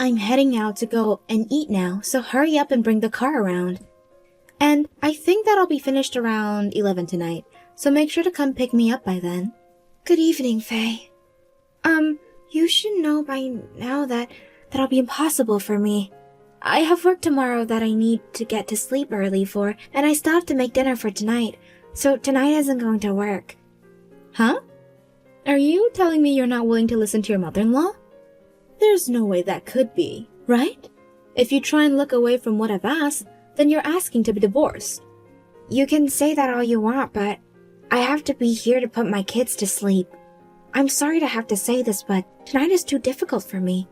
I'm heading out to go and eat now, so hurry up and bring the car around. And I think that I'll be finished around 11 tonight, so make sure to come pick me up by then. Good evening, Faye. You should know by now that that'll be impossible for me. I have work tomorrow that I need to get to sleep early for, and I still have to make dinner for tonight, so tonight isn't going to work. Huh? Are you telling me you're not willing to listen to your mother-in-law? There's no way that could be, right? If you try and look away from what I've asked, then you're asking to be divorced. You can say that all you want, but I have to be here to put my kids to sleep. I'm sorry to have to say this, but tonight is too difficult for me.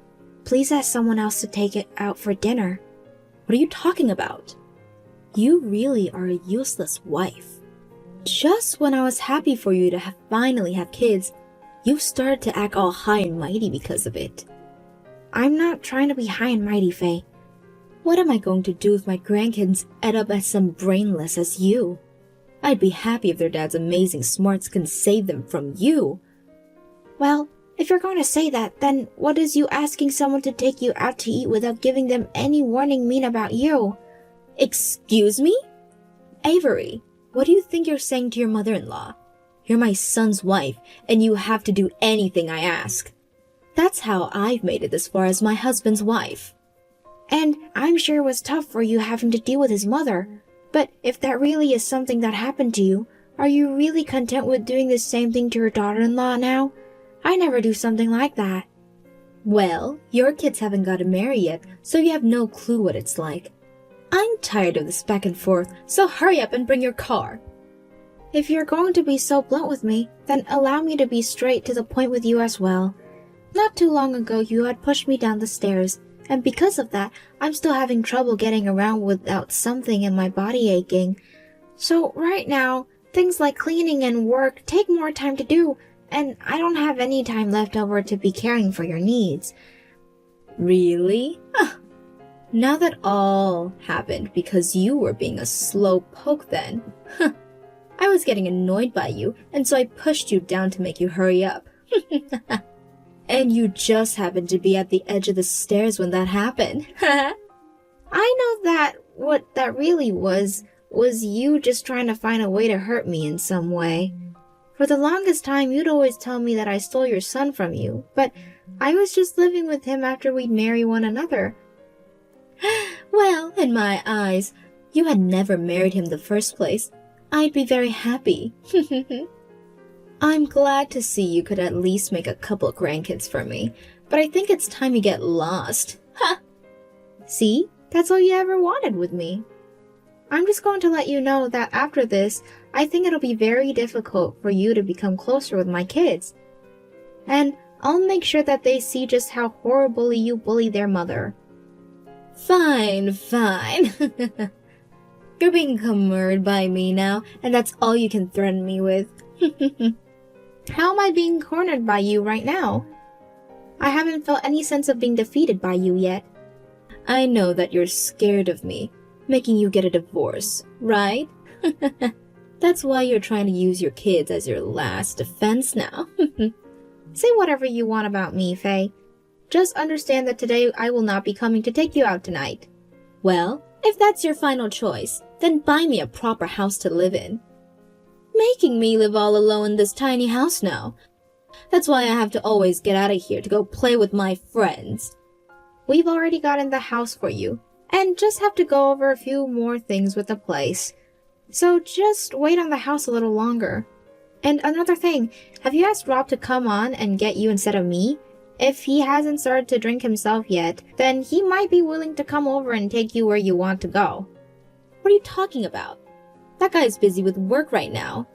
Please ask someone else to take it out for dinner. What are you talking about? You really are a useless wife. Just when I was happy for you to finally have kids, you've started to act all high and mighty because of it. I'm not trying to be high and mighty, Faye. What am I going to do if my grandkids end up as some brainless as you? I'd be happy if their dad's amazing smarts can save them from you. Well, if you're going to say that, then what is you asking someone to take you out to eat without giving them any warning mean about you? Excuse me? Avery, what do you think you're saying to your mother-in-law? You're my son's wife, and you have to do anything I ask. That's how I've made it this far as my husband's wife. And I'm sure it was tough for you having to deal with his mother. But if that really is something that happened to you, are you really content with doing the same thing to your daughter-in-law now? I never do something like that. Well, your kids haven't got to marry yet, so you have no clue what it's like. I'm tired of this back and forth, so hurry up and bring your car. If you're going to be so blunt with me, then allow me to be straight to the point with you as well. Not too long ago, you had pushed me down the stairs, and because of that, I'm still having trouble getting around without something in my body aching. So right now, things like cleaning and work take more time to do, and I don't have any time left over to be caring for your needs. Really? Now that all happened because you were being a slow poke then. I was getting annoyed by you, and so I pushed you down to make you hurry up. And you just happened to be at the edge of the stairs when that happened. I know that what that really was you just trying to find a way to hurt me in some way. For the longest time, you'd always tell me that I stole your son from you, but I was just living with him after we'd marry one another. Well, in my eyes, you had never married him in the first place. I'd be very happy. I'm glad to see you could at least make a couple of grandkids for me, but I think it's time you get lost. Ha! See? That's all you ever wanted with me. I'm just going to let you know that after this, I think it'll be very difficult for you to become closer with my kids. And I'll make sure that they see just how horribly you bully their mother. Fine, fine. You're being cornered by me now, and that's all you can threaten me with. How am I being cornered by you right now? I haven't felt any sense of being defeated by you yet. I know that you're scared of me, making you get a divorce, right? That's why you're trying to use your kids as your last defense now. Say whatever you want about me, Faye. Just understand that today I will not be coming to take you out tonight. Well, if that's your final choice, then buy me a proper house to live in. Making me live all alone in this tiny house now. That's why I have to always get out of here to go play with my friends. We've already gotten the house for you, and just have to go over a few more things with the place. So just wait on the house a little longer. And another thing, have you asked Rob to come on and get you instead of me? If he hasn't started to drink himself yet, then he might be willing to come over and take you where you want to go. What are you talking about? That guy's busy with work right now.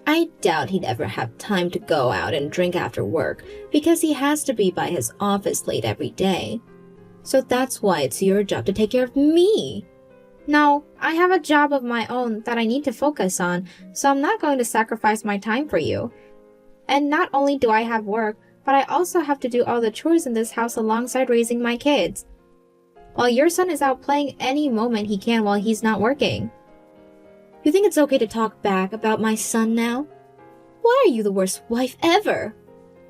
I doubt he'd ever have time to go out and drink after work, because he has to be by his office late every day. So that's why it's your job to take care of me. No, I have a job of my own that I need to focus on, so I'm not going to sacrifice my time for you. And not only do I have work, but I also have to do all the chores in this house alongside raising my kids. While your son is out playing any moment he can while he's not working. You think it's okay to talk back about my son now? Why are you the worst wife ever?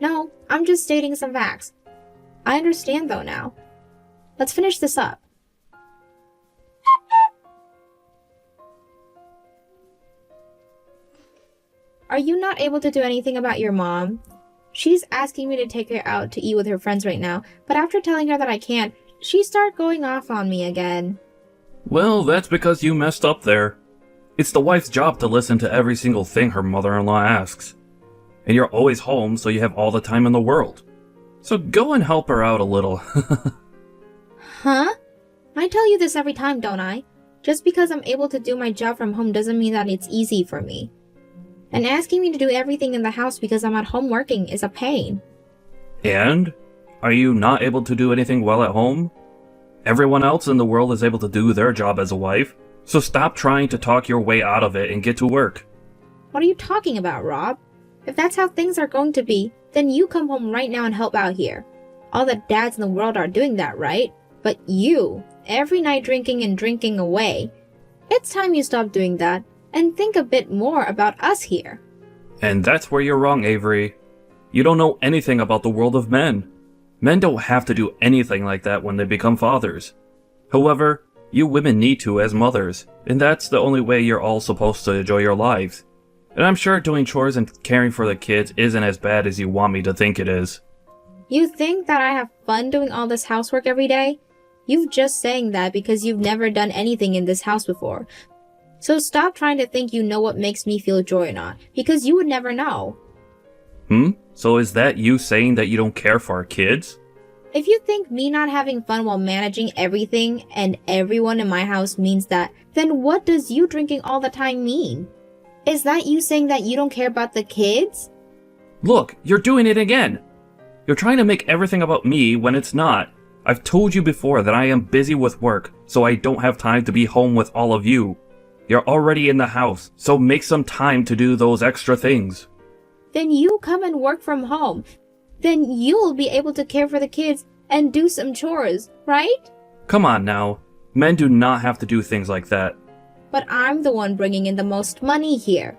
No, I'm just stating some facts. I understand though now. Let's finish this up. Are you not able to do anything about your mom? She's asking me to take her out to eat with her friends right now, but after telling her that I can't, she started going off on me again. Well, that's because you messed up there. It's the wife's job to listen to every single thing her mother-in-law asks. And you're always home, so you have all the time in the world. So go and help her out a little. Huh? I tell you this every time, don't I? Just because I'm able to do my job from home doesn't mean that it's easy for me. And asking me to do everything in the house because I'm at home working is a pain. And? Are you not able to do anything while at home? Everyone else in the world is able to do their job as a wife, so stop trying to talk your way out of it and get to work. What are you talking about, Rob? If that's how things are going to be, then you come home right now and help out here. All the dads in the world are doing that, right? But you, every night drinking and drinking away. It's time you stop doing that and think a bit more about us here. And that's where you're wrong, Avery. You don't know anything about the world of men. Men don't have to do anything like that when they become fathers. However, you women need to as mothers, and that's the only way you're all supposed to enjoy your lives. And I'm sure doing chores and caring for the kids isn't as bad as you want me to think it is. You think that I have fun doing all this housework every day? You've just saying that because you've never done anything in this house before. So stop trying to think you know what makes me feel joy or not, because you would never know. So is that you saying that you don't care for our kids? If you think me not having fun while managing everything and everyone in my house means that, then what does you drinking all the time mean? Is that you saying that you don't care about the kids? Look, you're doing it again! You're trying to make everything about me when it's not. I've told you before that I am busy with work, so I don't have time to be home with all of you. You're already in the house, so make some time to do those extra things. Then you come and work from home. Then you'll be able to care for the kids and do some chores, right? Come on now. Men do not have to do things like that. But I'm the one bringing in the most money here.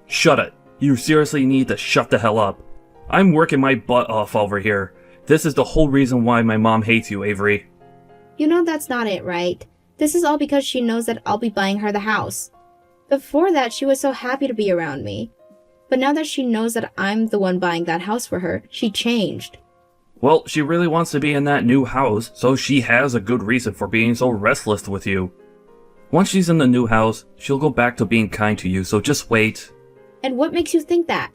Shut it. You seriously need to shut the hell up. I'm working my butt off over here. This is the whole reason why my mom hates you, Avery. You know that's not it, right? This is all because she knows that I'll be buying her the house. Before that, she was so happy to be around me. But now that she knows that I'm the one buying that house for her, she changed. Well, she really wants to be in that new house, so she has a good reason for being so restless with you. Once she's in the new house, she'll go back to being kind to you, so just wait. And what makes you think that?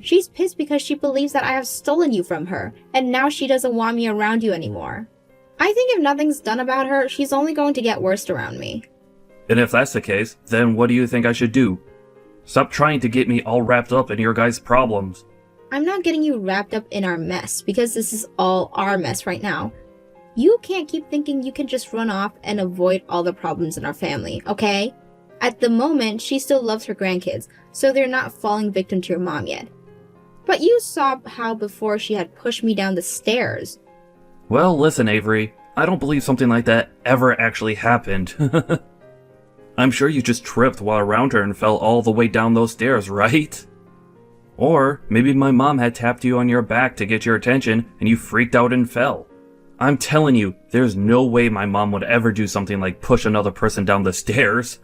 She's pissed because she believes that I have stolen you from her, and now she doesn't want me around you anymore. I think if nothing's done about her, she's only going to get worse around me. And if that's the case, then what do you think I should do? Stop trying to get me all wrapped up in your guys' problems. I'm not getting you wrapped up in our mess, because this is all our mess right now. You can't keep thinking you can just run off and avoid all the problems in our family, okay? At the moment, she still loves her grandkids, so they're not falling victim to your mom yet. But you saw how before she had pushed me down the stairs. Well, listen, Avery. I don't believe something like that ever actually happened. I'm sure you just tripped while around her and fell all the way down those stairs, right? Or maybe my mom had tapped you on your back to get your attention and you freaked out and fell. I'm telling you, there's no way my mom would ever do something like push another person down the stairs.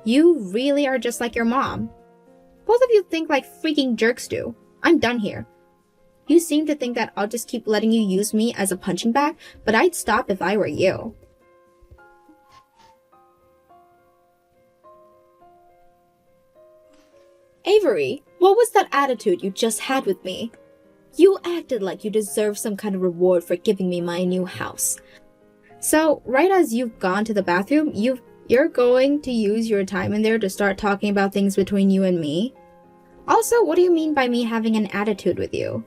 You really are just like your mom. Both of you think like freaking jerks do. I'm done here. You seem to think that I'll just keep letting you use me as a punching bag, but I'd stop if I were you. Avery, what was that attitude you just had with me? You acted like you deserved some kind of reward for giving me my new house. So, right as you've gone to the bathroom, you're going to use your time in there to start talking about things between you and me? Also, what do you mean by me having an attitude with you?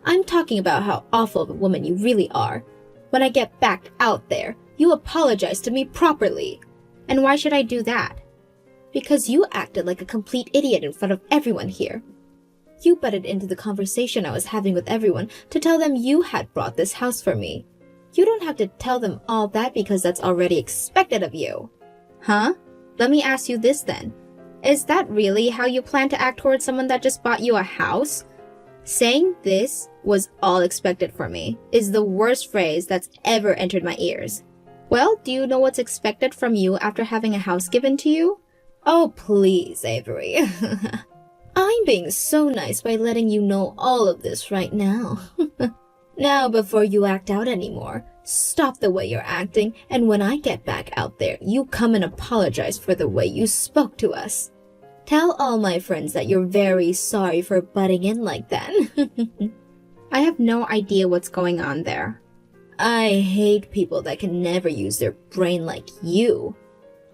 I'm talking about how awful of a woman you really are. When I get back out there, you apologize to me properly. And why should I do that? Because you acted like a complete idiot in front of everyone here. You butted into the conversation I was having with everyone to tell them you had brought this house for me. You don't have to tell them all that because that's already expected of you. Huh? Let me ask you this then. Is that really how you plan to act towards someone that just bought you a house? Saying this was all expected from me is the worst phrase that's ever entered my ears. Well, do you know what's expected from you after having a house given to you? Oh, please, Avery. I'm being so nice by letting you know all of this right now. Now, before you act out anymore, stop the way you're acting, and when I get back out there, you come and apologize for the way you spoke to us. Tell all my friends that you're very sorry for butting in like that. I have no idea what's going on there. I hate people that can never use their brain like you.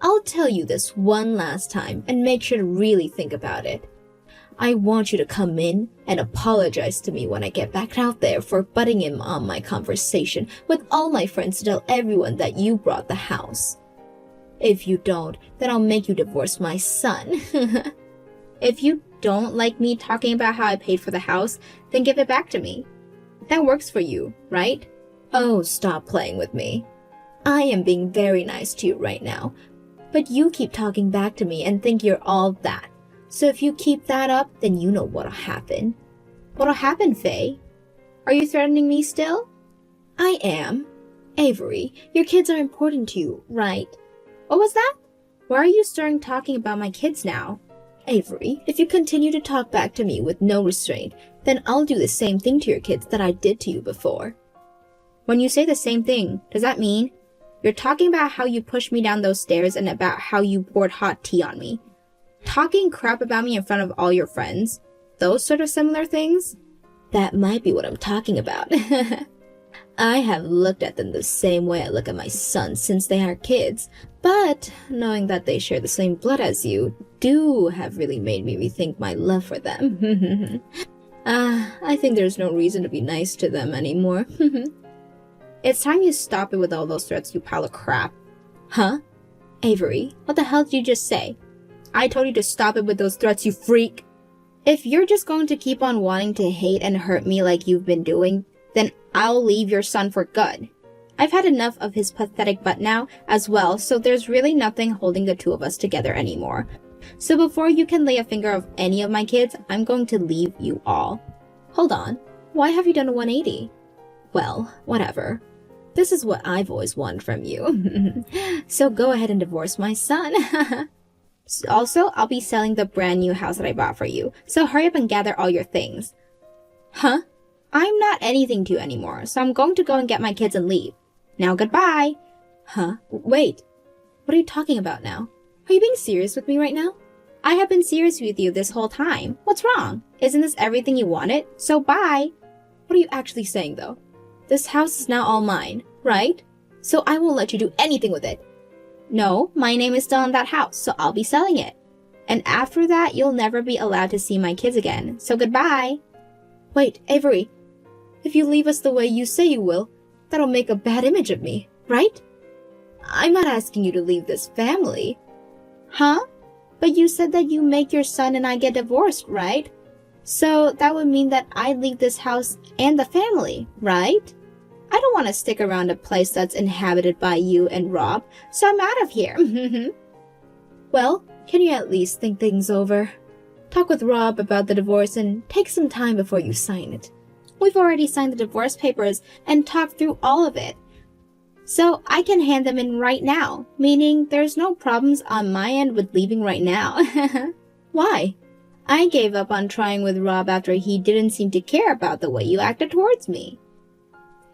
I'll tell you this one last time and make sure to really think about it. I want you to come in and apologize to me when I get back out there for butting in on my conversation with all my friends to tell everyone that you brought the house. If you don't, then I'll make you divorce my son. If you don't like me talking about how I paid for the house, then give it back to me. That works for you, right? Oh, stop playing with me. I am being very nice to you right now, but you keep talking back to me and think you're all that. So if you keep that up, then you know what'll happen. What'll happen, Faye? Are you threatening me still? I am. Avery, your kids are important to you, right? What was that? Why are you starting talking about my kids now? Avery, if you continue to talk back to me with no restraint, then I'll do the same thing to your kids that I did to you before. When you say the same thing, does that mean you're talking about how you pushed me down those stairs and about how you poured hot tea on me? Talking crap about me in front of all your friends? Those sort of similar things? That might be what I'm talking about. I have looked at them the same way I look at my sons since they are kids, but knowing that they share the same blood as you do have really made me rethink my love for them. I think there's no reason to be nice to them anymore. It's time you stop it with all those threats, you pile of crap. Huh? Avery, what the hell did you just say? I told you to stop it with those threats, you freak. If you're just going to keep on wanting to hate and hurt me like you've been doing, then I'll leave your son for good. I've had enough of his pathetic butt now as well, so there's really nothing holding the two of us together anymore. So before you can lay a finger of any of my kids, I'm going to leave you all. Hold on, why have you done a 180? Well, whatever. This is what I've always wanted from you. So go ahead and divorce my son. Also, I'll be selling the brand new house that I bought for you, so hurry up and gather all your things. Huh? I'm not anything to you anymore, so I'm going to go and get my kids and leave. Now goodbye. Huh? Wait. What are you talking about now? Are you being serious with me right now? I have been serious with you this whole time. What's wrong? Isn't this everything you wanted? So bye. What are you actually saying though? This house is now all mine, right? So I won't let you do anything with it. No, my name is still on that house, so I'll be selling it. And after that, you'll never be allowed to see my kids again, so goodbye. Wait, Avery, if you leave us the way you say you will, that'll make a bad image of me, right? I'm not asking you to leave this family. Huh? But you said that you make your son and I get divorced, right? So that would mean that I leave this house and the family, right? I don't want to stick around a place that's inhabited by you and Rob, so I'm out of here. Well, can you at least think things over? Talk with Rob about the divorce and take some time before you sign it. We've already signed the divorce papers and talked through all of it. So I can hand them in right now, meaning there's no problems on my end with leaving right now. Why? I gave up on trying with Rob after he didn't seem to care about the way you acted towards me.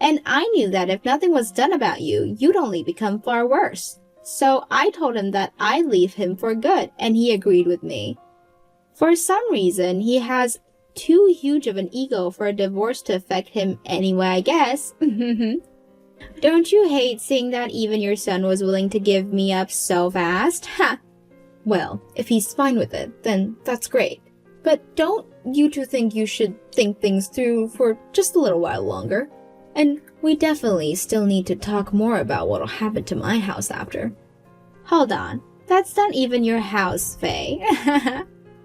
And I knew that if nothing was done about you, you'd only become far worse. So I told him that I'd leave him for good, and he agreed with me. For some reason, he has too huge of an ego for a divorce to affect him anyway, I guess. Don't you hate seeing that even your son was willing to give me up so fast? Ha! Well, if he's fine with it, then that's great. But don't you two think you should think things through for just a little while longer? And we definitely still need to talk more about what'll happen to my house after. Hold on, that's not even your house, Faye.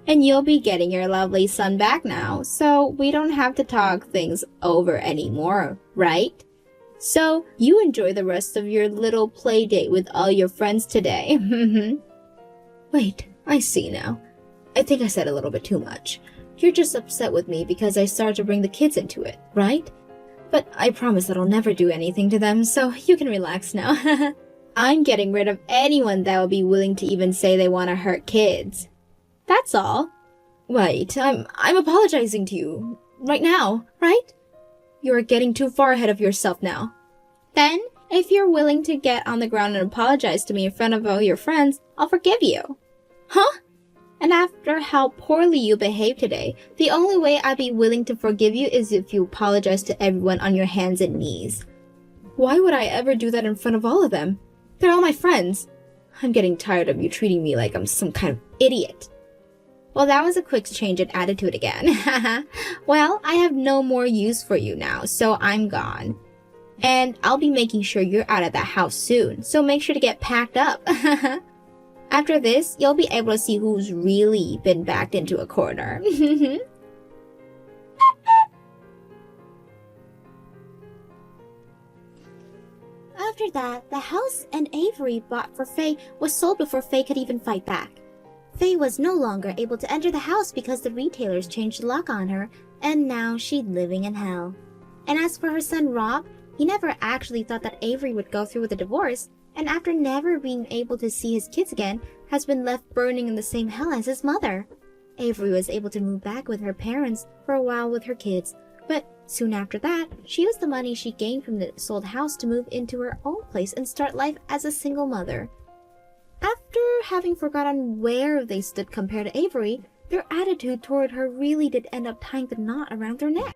And you'll be getting your lovely son back now, so we don't have to talk things over anymore, right? So you enjoy the rest of your little play date with all your friends today. Wait, I see now. I think I said a little bit too much. You're just upset with me because I started to bring the kids into it, right? But I promise that I'll never do anything to them, so you can relax now. I'm getting rid of anyone that will be willing to even say they want to hurt kids. That's all. Wait, I'm apologizing to you. Right now, right? You're getting too far ahead of yourself now. Then, if you're willing to get on the ground and apologize to me in front of all your friends, I'll forgive you. Huh? And after how poorly you behaved today, the only way I'd be willing to forgive you is if you apologize to everyone on your hands and knees. Why would I ever do that in front of all of them? They're all my friends. I'm getting tired of you treating me like I'm some kind of idiot. Well, that was a quick change in attitude again. Well, I have no more use for you now, so I'm gone. And I'll be making sure you're out of that house soon, so make sure to get packed up. After this, you'll be able to see who's really been backed into a corner. After that, the house and Avery bought for Faye was sold before Faye could even fight back. Faye was no longer able to enter the house because the retailers changed the lock on her, and now she's living in hell. And as for her son Rob, he never actually thought that Avery would go through with a divorce, and after never being able to see his kids again, has been left burning in the same hell as his mother. Avery was able to move back with her parents for a while with her kids, but soon after that, she used the money she gained from the sold house to move into her own place and start life as a single mother. After having forgotten where they stood compared to Avery, their attitude toward her really did end up tying the knot around their neck.